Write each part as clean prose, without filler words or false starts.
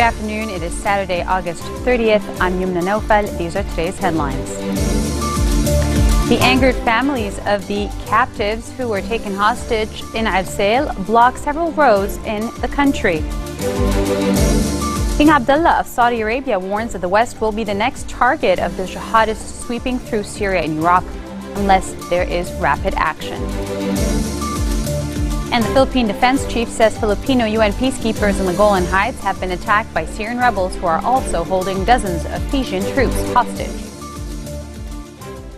afternoon. It is Saturday, August 30th. I'm Yumna Naufal. These are today's headlines. The angered families of the captives who were taken hostage in Arsail block several roads in the country. King Abdullah of Saudi Arabia warns that the West will be the next target of the jihadists sweeping through Syria and Iraq unless there is rapid action. And the Philippine Defense Chief says Filipino UN peacekeepers in the Golan Heights have been attacked by Syrian rebels who are also holding dozens of Fijian troops hostage.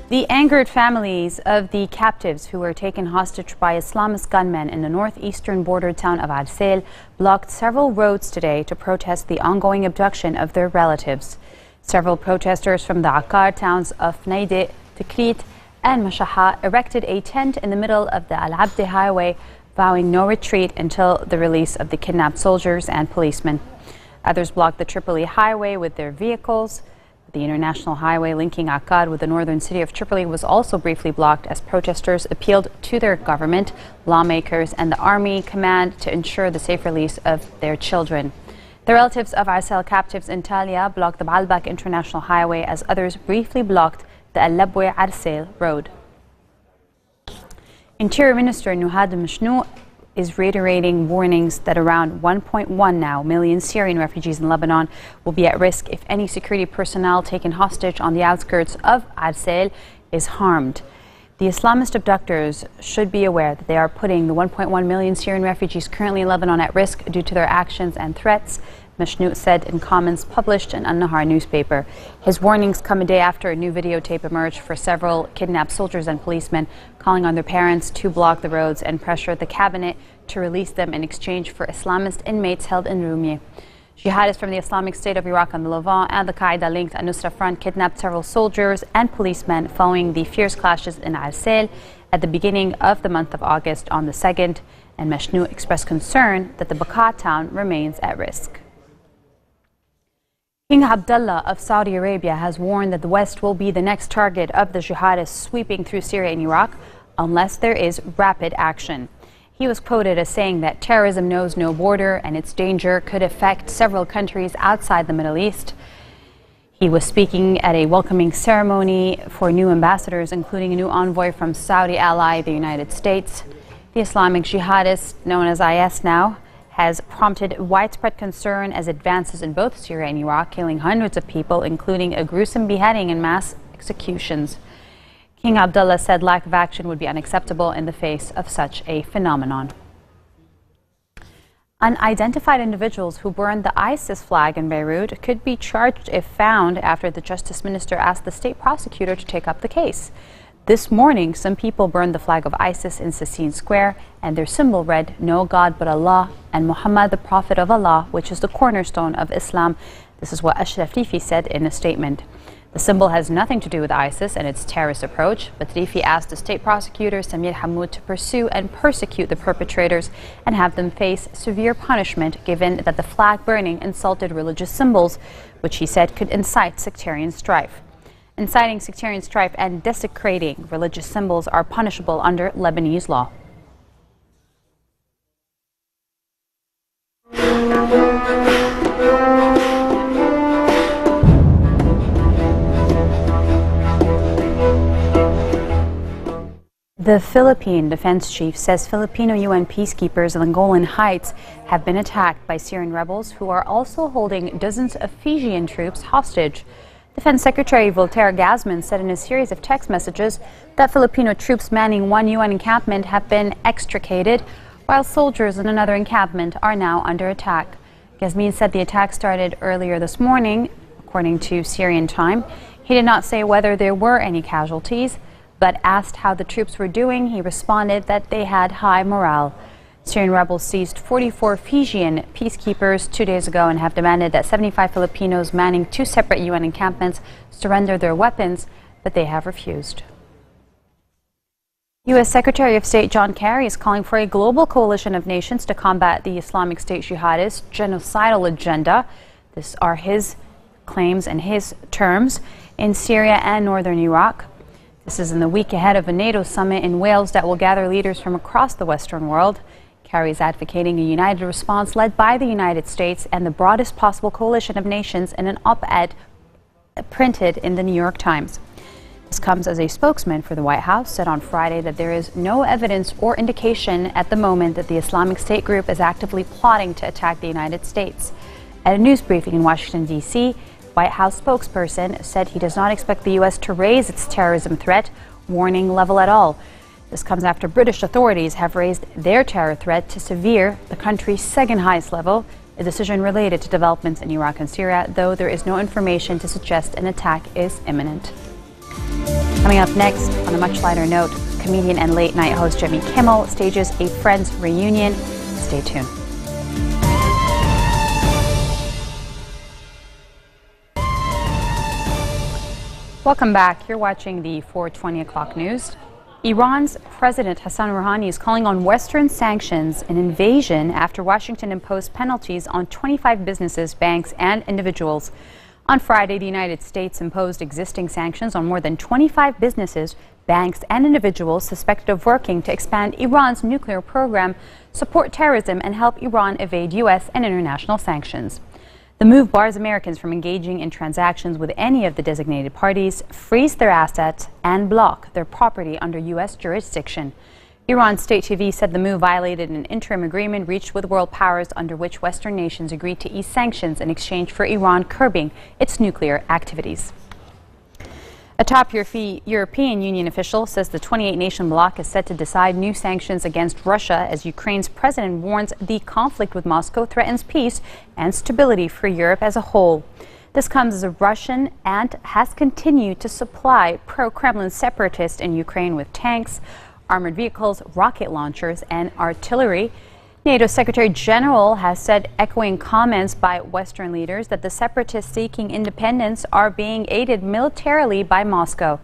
The angered families of the captives who were taken hostage by Islamist gunmen in the northeastern border town of Arsail blocked several roads today to protest the ongoing abduction of their relatives. Several protesters from the Akkar towns of Naide, Tikrit, and Mashaha erected a tent in the middle of the Al-Abdi highway, vowing no retreat until the release of the kidnapped soldiers and policemen. Others blocked the Tripoli highway with their vehicles. The international highway linking Akkad with the northern city of Tripoli was also briefly blocked as protesters appealed to their government, lawmakers, and the army command to ensure the safe release of their children. The relatives of Arsail captives in Talia blocked the Baalbek International Highway as others briefly blocked the Al-Labwe Arsail road. Interior Minister Nuhad Mashnou is reiterating warnings that around 1.1 million Syrian refugees in Lebanon will be at risk if any security personnel taken hostage on the outskirts of Arsail is harmed. The Islamist abductors should be aware that they are putting the 1.1 million Syrian refugees currently in Lebanon at risk due to their actions and threats, Mashnou said in comments published in An-Nahar newspaper. His warnings come a day after a new videotape emerged for several kidnapped soldiers and policemen calling on their parents to block the roads and pressure the cabinet to release them in exchange for Islamist inmates held in Rumiyeh. Jihadists from the Islamic State of Iraq on the Levant and the Qaeda-linked Al-Nusra Front kidnapped several soldiers and policemen following the fierce clashes in Arsail at the beginning of the month of August on the 2nd, and Mashnou expressed concern that the Bekaa town remains at risk. King Abdullah of Saudi Arabia has warned that the West will be the next target of the jihadists sweeping through Syria and Iraq unless there is rapid action. He was quoted as saying that terrorism knows no border and its danger could affect several countries outside the Middle East. He was speaking at a welcoming ceremony for new ambassadors, including a new envoy from Saudi ally, the United States. The Islamic jihadist, known as IS now, has prompted widespread concern as advances in both Syria and Iraq, killing hundreds of people, including a gruesome beheading and mass executions. King Abdullah said lack of action would be unacceptable in the face of such a phenomenon. Unidentified individuals who burned the ISIS flag in Beirut could be charged if found after the Justice Minister asked the state prosecutor to take up the case. This morning, some people burned the flag of ISIS in Sassine Square, and their symbol read, "No God but Allah and Muhammad, the Prophet of Allah," which is the cornerstone of Islam. This is what Ashraf Rifi said in a statement. The symbol has nothing to do with ISIS and its terrorist approach, but Rifi asked the state prosecutor, Samir Hammoud, to pursue and persecute the perpetrators and have them face severe punishment, given that the flag burning insulted religious symbols, which he said could incite sectarian strife. Inciting sectarian strife and desecrating religious symbols are punishable under Lebanese law. The Philippine Defense Chief says Filipino UN peacekeepers in the Golan Heights have been attacked by Syrian rebels who are also holding dozens of Fijian troops hostage. Defense Secretary Voltaire Gazman said in a series of text messages that Filipino troops manning one UN encampment have been extricated, while soldiers in another encampment are now under attack. Gazmin said the attack started earlier this morning, according to Syrian time. He did not say whether there were any casualties, but asked how the troops were doing, he responded that they had high morale. Syrian rebels seized 44 Fijian peacekeepers 2 days ago and have demanded that 75 Filipinos manning 2 separate UN encampments surrender their weapons, but they have refused. U.S. Secretary of State John Kerry is calling for a global coalition of nations to combat the Islamic State jihadist genocidal agenda. These are his claims and his terms in Syria and northern Iraq. This is in the week ahead of a NATO summit in Wales that will gather leaders from across the Western world. Kerry is advocating a united response led by the United States and the broadest possible coalition of nations in an op-ed printed in the New York Times. This comes as a spokesman for the White House said on Friday that there is no evidence or indication at the moment that the Islamic State group is actively plotting to attack the United States. At a news briefing in Washington, D.C., White House spokesperson said he does not expect the U.S. to raise its terrorism threat warning level at all. This comes after British authorities have raised their terror threat to severe, the country's second highest level, a decision related to developments in Iraq and Syria, though there is no information to suggest an attack is imminent. Coming up next, on a much lighter note, comedian and late-night host Jimmy Kimmel stages a Friends reunion. Stay tuned. Welcome back. You're watching the 4:20 o'clock news. Iran's President Hassan Rouhani is calling on Western sanctions an invasion after Washington imposed penalties on 25 businesses, banks, and individuals. On Friday, the United States imposed existing sanctions on more than 25 businesses, banks, and individuals suspected of working to expand Iran's nuclear program, support terrorism, and help Iran evade U.S. and international sanctions. The move bars Americans from engaging in transactions with any of the designated parties, freeze their assets, and block their property under U.S. jurisdiction. Iran State TV said the move violated an interim agreement reached with world powers under which Western nations agreed to ease sanctions in exchange for Iran curbing its nuclear activities. A top European Union official says the 28-nation bloc is set to decide new sanctions against Russia as Ukraine's president warns the conflict with Moscow threatens peace and stability for Europe as a whole. This comes as Russia has continued to supply pro-Kremlin separatists in Ukraine with tanks, armored vehicles, rocket launchers, and artillery. NATO Secretary General has said, echoing comments by Western leaders, that the separatists seeking independence are being aided militarily by Moscow.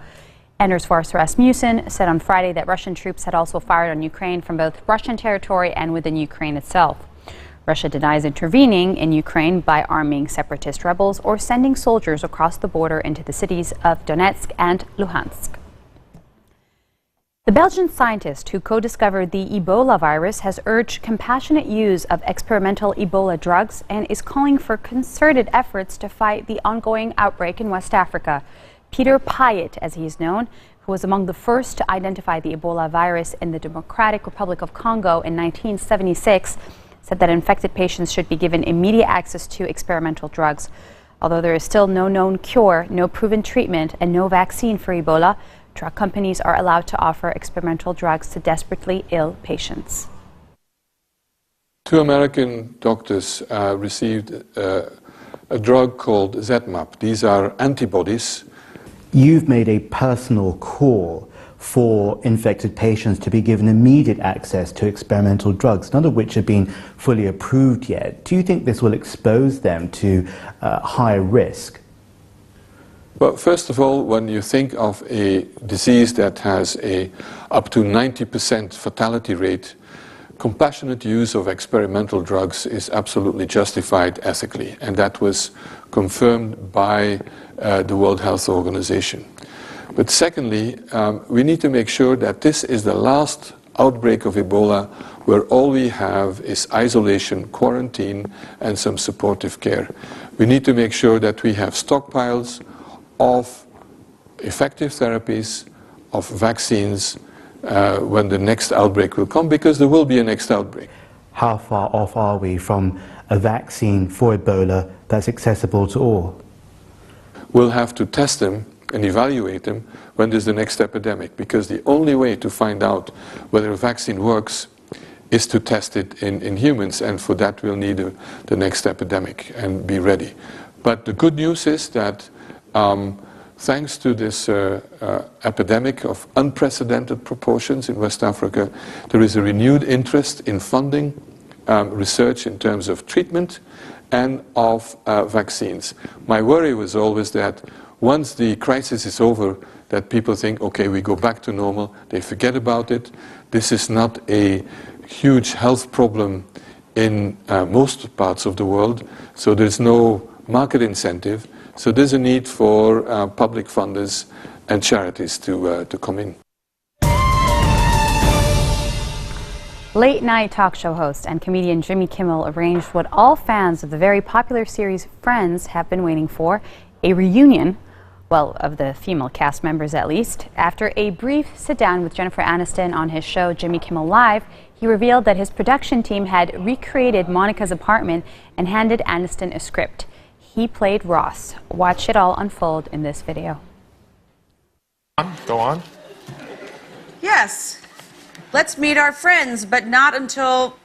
Anders Fogh Rasmussen said on Friday that Russian troops had also fired on Ukraine from both Russian territory and within Ukraine itself. Russia denies intervening in Ukraine by arming separatist rebels or sending soldiers across the border into the cities of Donetsk and Luhansk. The Belgian scientist who co-discovered the Ebola virus has urged compassionate use of experimental Ebola drugs and is calling for concerted efforts to fight the ongoing outbreak in West Africa. Peter Payet, as he is known, who was among the first to identify the Ebola virus in the Democratic Republic of Congo in 1976, said that infected patients should be given immediate access to experimental drugs. Although there is still no known cure, no proven treatment, and no vaccine for Ebola, drug companies are allowed to offer experimental drugs to desperately ill patients. 2 American doctors received a drug called ZMapp. These are antibodies. You've made a personal call for infected patients to be given immediate access to experimental drugs, none of which have been fully approved yet. Do you think this will expose them to higher risk? Well, first of all, when you think of a disease that has a up to 90% fatality rate, compassionate use of experimental drugs is absolutely justified ethically, and that was confirmed by the World Health Organization. But secondly, we need to make sure that this is the last outbreak of Ebola where all we have is isolation, quarantine, and some supportive care. We need to make sure that we have stockpiles of effective therapies, of vaccines, when the next outbreak will come, because there will be a next outbreak. How far off are we from a vaccine for Ebola that's accessible to all? We'll have to test them and evaluate them when there's the next epidemic, because the only way to find out whether a vaccine works is to test it in humans, and for that we'll need the next epidemic and be ready. But the good news is that thanks to this epidemic of unprecedented proportions in West Africa, there is a renewed interest in funding research in terms of treatment and of vaccines. My worry was always that once the crisis is over, that people think, okay, we go back to normal, they forget about it. This is not a huge health problem in most parts of the world, so there's no market incentive. So there's a need for public funders and charities to come in. Late-night talk show host and comedian Jimmy Kimmel arranged what all fans of the very popular series Friends have been waiting for, a reunion, well, of the female cast members at least. After a brief sit-down with Jennifer Aniston on his show Jimmy Kimmel Live, he revealed that his production team had recreated Monica's apartment and handed Aniston a script. He played Ross. Watch it all unfold in this video. Go on. Yes. Let's meet our friends, but not until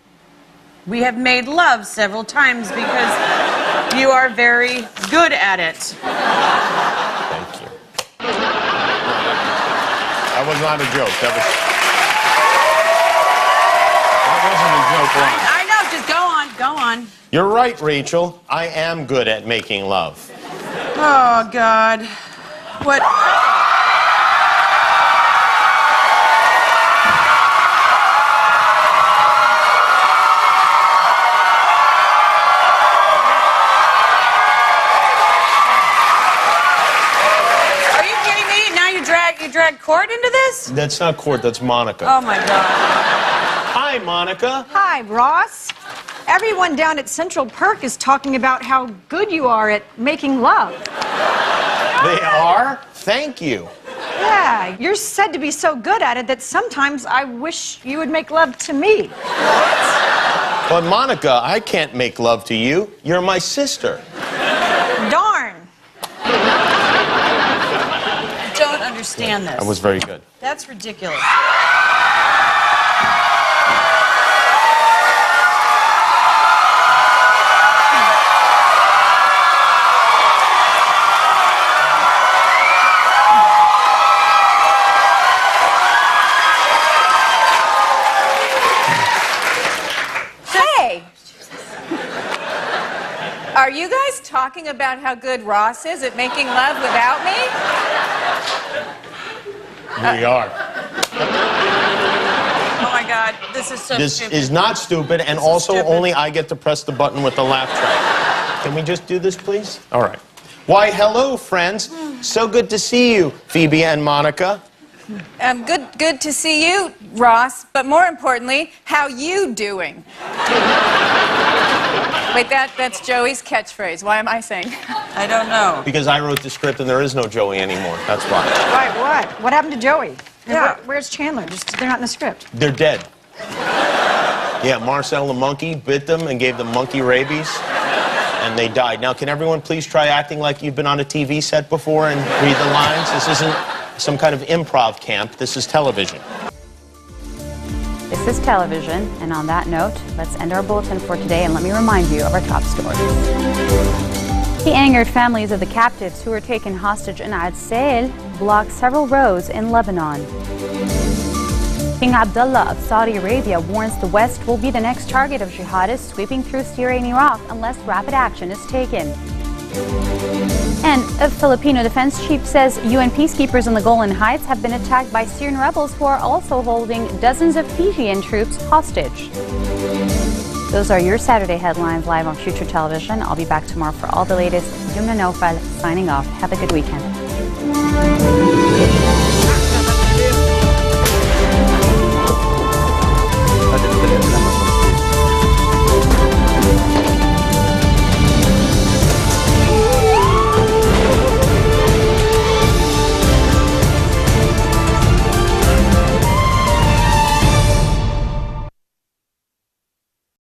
we have made love several times because you are very good at it. Thank you. That was not a joke. That wasn't a joke. I know, just go on. You're right, Rachel. I am good at making love. Oh, God. What? You drag Court into this? That's not Court, that's Monica. Oh, my God. Hi, Monica. Hi, Ross. Everyone down at Central Perk is talking about how good you are at making love. They are? Thank you. Yeah, you're said to be so good at it that sometimes I wish you would make love to me. But, Monica, I can't make love to you. You're my sister. Darn. Don't understand this. That was very good. That's ridiculous. Hey! Are you guys talking about how good Ross is at making love without me? We are. Oh, my God. This is so This stupid. is not stupid, and also stupid. only I get to press the button with the laugh track. Can we just do this, please? All right. Why, hello, friends. So good to see you, Phoebe and Monica. Good to see you, Ross. But more importantly, how you doing? Wait, that's Joey's catchphrase. Why am I saying? I don't know. Because I wrote the script and there is no Joey anymore. That's why. Right, what? What happened to Joey? And Yeah. where's Chandler? They're not in the script. They're dead. Yeah, Marcel the monkey bit them and gave them monkey rabies, and they died. Now, can everyone please try acting like you've been on a TV set before and read the lines? This isn't some kind of improv camp. This is television. This is television, and on that note, let's end our bulletin for today, and let me remind you of our top stories. The angered families of the captives who were taken hostage in Al-Sail blocked several roads in Lebanon. King Abdullah of Saudi Arabia warns the West will be the next target of jihadists sweeping through Syria and Iraq unless rapid action is taken. And a Filipino defense chief says UN peacekeepers in the Golan Heights have been attacked by Syrian rebels who are also holding dozens of Fijian troops hostage. Those are your Saturday headlines live on Future Television. I'll be back tomorrow for all the latest. Yumna Naufal signing off. Have a good weekend.